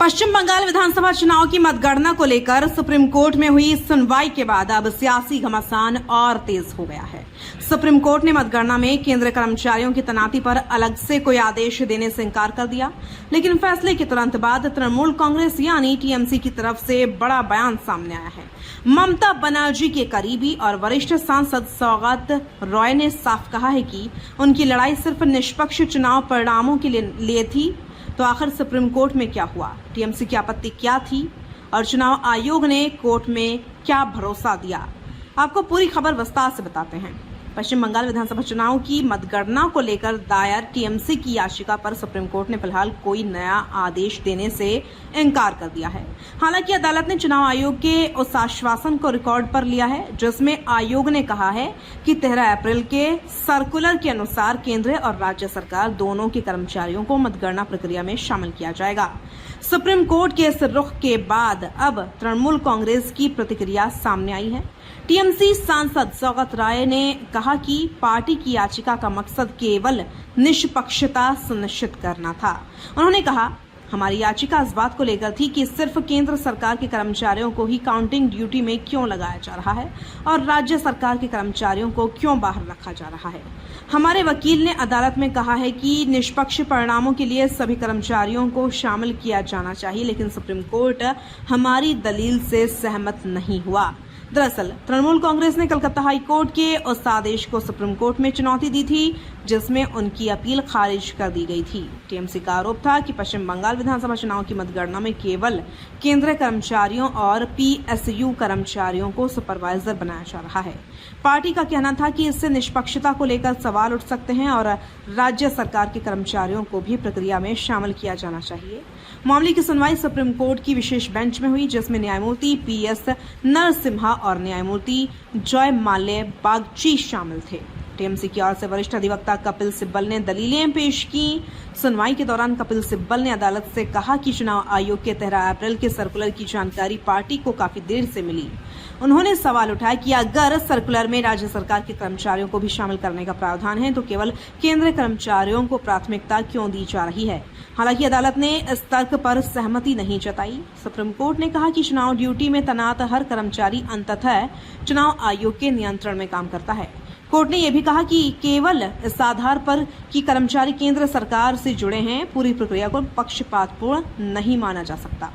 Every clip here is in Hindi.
पश्चिम बंगाल विधानसभा चुनाव की मतगणना को लेकर सुप्रीम कोर्ट में हुई सुनवाई के बाद अब सियासी घमासान और तेज हो गया है। सुप्रीम कोर्ट ने मतगणना में केंद्रीय कर्मचारियों की तैनाती पर अलग से कोई आदेश देने से इंकार कर दिया, लेकिन फैसले के तुरंत बाद तृणमूल कांग्रेस यानी टीएमसी की तरफ से बड़ा बयान सामने आया है। ममता बनर्जी के करीबी और वरिष्ठ सांसद सौगत रॉय ने साफ कहा है कि उनकी लड़ाई सिर्फ निष्पक्ष चुनाव परिणामों के लिए थी। तो आखिर सुप्रीम कोर्ट में क्या हुआ, टीएमसी की आपत्ति क्या थी और चुनाव आयोग ने कोर्ट में क्या भरोसा दिया, आपको पूरी खबर विस्तार से बताते हैं। पश्चिम बंगाल विधानसभा चुनाव की मतगणना को लेकर दायर टीएमसी की याचिका पर सुप्रीम कोर्ट ने फिलहाल कोई नया आदेश देने से इनकार कर दिया है। हालांकि अदालत ने चुनाव आयोग के उस आश्वासन को रिकॉर्ड पर लिया है जिसमें आयोग ने कहा है कि 13 अप्रैल के सर्कुलर के अनुसार केंद्र और राज्य सरकार दोनों के कर्मचारियों को मतगणना प्रक्रिया में शामिल किया जाएगा। सुप्रीम कोर्ट के इस रुख के बाद अब तृणमूल कांग्रेस की प्रतिक्रिया सामने आई है। टीएमसी सांसद सौगत राय ने कहा कि पार्टी की याचिका का मकसद केवल निष्पक्षता सुनिश्चित करना था। उन्होंने कहा, हमारी याचिका इस बात को लेकर थी कि सिर्फ केंद्र सरकार के कर्मचारियों को ही काउंटिंग ड्यूटी में क्यों लगाया जा रहा है और राज्य सरकार के कर्मचारियों को क्यों बाहर रखा जा रहा है। हमारे वकील ने अदालत में कहा है कि निष्पक्ष परिणामों के लिए सभी कर्मचारियों को शामिल किया जाना चाहिए, लेकिन सुप्रीम कोर्ट हमारी दलील से सहमत नहीं हुआ। दरअसल तृणमूल कांग्रेस ने कलकत्ता हाई कोर्ट के उस आदेश को सुप्रीम कोर्ट में चुनौती दी थी जिसमें उनकी अपील खारिज कर दी गई थी। टीएमसी का आरोप था कि पश्चिम बंगाल विधानसभा चुनाव की मतगणना में केवल केंद्रीय कर्मचारियों और पीएसयू कर्मचारियों को सुपरवाइजर बनाया जा रहा है। पार्टी का कहना था कि इससे निष्पक्षता को लेकर सवाल उठ सकते हैं और राज्य सरकार के कर्मचारियों को भी प्रक्रिया में शामिल किया जाना चाहिए। मामले की सुनवाई सुप्रीम कोर्ट की विशेष बेंच में हुई जिसमें न्यायमूर्ति पीएस नरसिम्हा और न्यायमूर्ति जय माल्य बागची शामिल थे। टीएमसी की ओर से वरिष्ठ अधिवक्ता कपिल सिब्बल ने दलीलें पेश की। सुनवाई के दौरान कपिल सिब्बल ने अदालत से कहा कि चुनाव आयोग के 13 अप्रैल के सर्कुलर की जानकारी पार्टी को काफी देर से मिली। उन्होंने सवाल उठाया कि अगर सर्कुलर में राज्य सरकार के कर्मचारियों को भी शामिल करने का प्रावधान है तो केवल केंद्रीय कर्मचारियों को प्राथमिकता क्यों दी जा रही है। हालांकि अदालत ने इस तर्क पर सहमति नहीं जताई। सुप्रीम कोर्ट ने कहा कि चुनाव ड्यूटी में तैनात हर कर्मचारी अंततः चुनाव आयोग के नियंत्रण में काम करता है। कोर्ट ने यह भी कहा कि केवल इस आधार पर कि कर्मचारी केंद्र सरकार से जुड़े हैं, पूरी प्रक्रिया को पक्षपातपूर्ण नहीं माना जा सकता।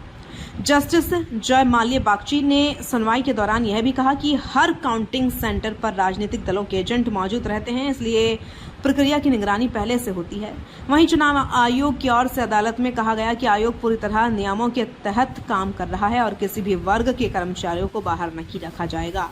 जस्टिस जय माल्य बागची ने सुनवाई के दौरान यह भी कहा कि हर काउंटिंग सेंटर पर राजनीतिक दलों के एजेंट मौजूद रहते हैं, इसलिए प्रक्रिया की निगरानी पहले से होती है। वहीं चुनाव आयोग की ओर से अदालत में कहा गया कि आयोग पूरी तरह नियमों के तहत काम कर रहा है और किसी भी वर्ग के कर्मचारियों को बाहर नहीं रखा जाएगा।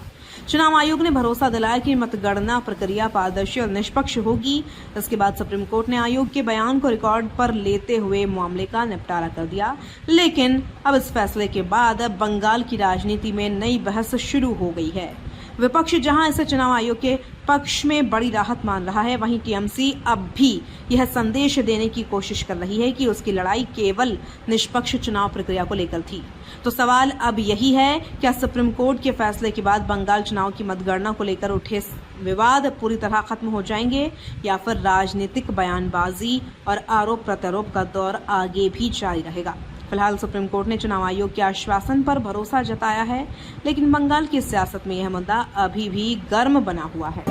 चुनाव आयोग ने भरोसा दिलाया कि मतगणना प्रक्रिया पारदर्शी और निष्पक्ष होगी। इसके बाद सुप्रीम कोर्ट ने आयोग के बयान को रिकॉर्ड पर लेते हुए मामले का निपटारा कर दिया, लेकिन अब इस फैसले के बाद बंगाल की राजनीति में नई बहस शुरू हो गई है। विपक्ष जहां इसे चुनाव आयोग के पक्ष में बड़ी राहत मान रहा है, वहीं टीएमसी अब भी यह संदेश देने की कोशिश कर रही है कि उसकी लड़ाई केवल निष्पक्ष चुनाव प्रक्रिया को लेकर थी। तो सवाल अब यही है, क्या सुप्रीम कोर्ट के फैसले के बाद बंगाल चुनाव की मतगणना को लेकर उठे विवाद पूरी तरह खत्म हो जाएंगे या फिर राजनीतिक बयानबाजी और आरोप प्रत्यारोप का दौर आगे भी जारी रहेगा। फिलहाल सुप्रीम कोर्ट ने चुनाव आयोग के आश्वासन पर भरोसा जताया है, लेकिन बंगाल की सियासत में यह मुद्दा अभी भी गर्म बना हुआ है।